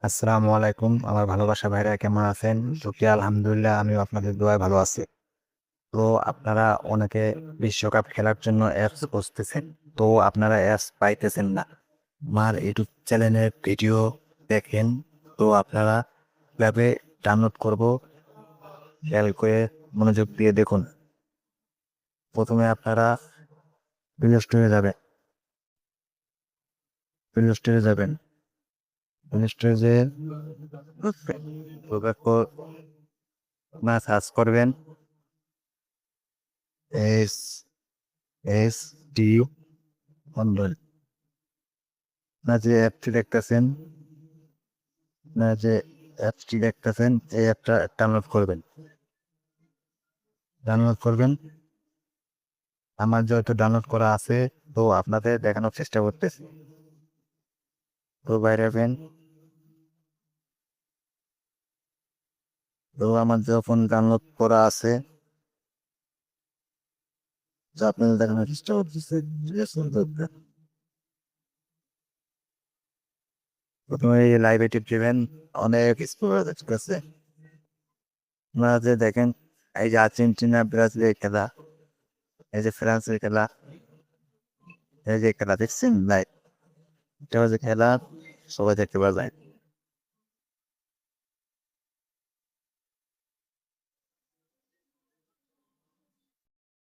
আসসালামু আলাইকুম আমার ভালোবাসা ভাইরা কেমন আছেন? শুকরিয়া আলহামদুলিল্লাহ আমিও আপনাদের দোয়ায় ভালো আছি। তো আপনারা অনেকে বিশ্বকাপ খেলার জন্য অ্যাপস খুঁজতেছেন। তো আপনারা অ্যাপস পাইতেছেন না। আমার ইউটিউব চ্যানেলের ভিডিও দেখেন। তো আপনারা কিভাবে ডাউনলোড করব খেয়াল করে মনোযোগ দিয়ে দেখুন। প্রথমে আপনারা প্লে স্টোরে যাবেন। প্লে স্টোরে যাবেন। প্লে স্টোরে যেয়ে আপনারা সার্চ করবেন এস এস ডি মন্ডল। না যে অ্যাপটি দেখতেছেন না যে অ্যাপটি দেখতেছেন এই অ্যাপটা ডাউনলোড করবেন। ডাউনলোড করবেন। আমার যেহেতু ডাউনলোড করা আছে তো আপনাদের দেখানোর চেষ্টা করতেছি। তো বাইরে যাবেন। তো আমার যখন ডাউনলোড করা আছে তো আপনাদের দেখানোর চেষ্টা করতেছি। প্রথমে এই লাইভে টিপ দিবেন। অনেক স্কোর আছে। আপনারা যে দেখেন এই যে আর্জেন্টিনা ব্রাজিলের খেলা, এই যে ফ্রান্সের খেলা, এই যে খেলা দেখছেন লাইভ, এটা হচ্ছে খেলা সবাই দেখতে পারবেন।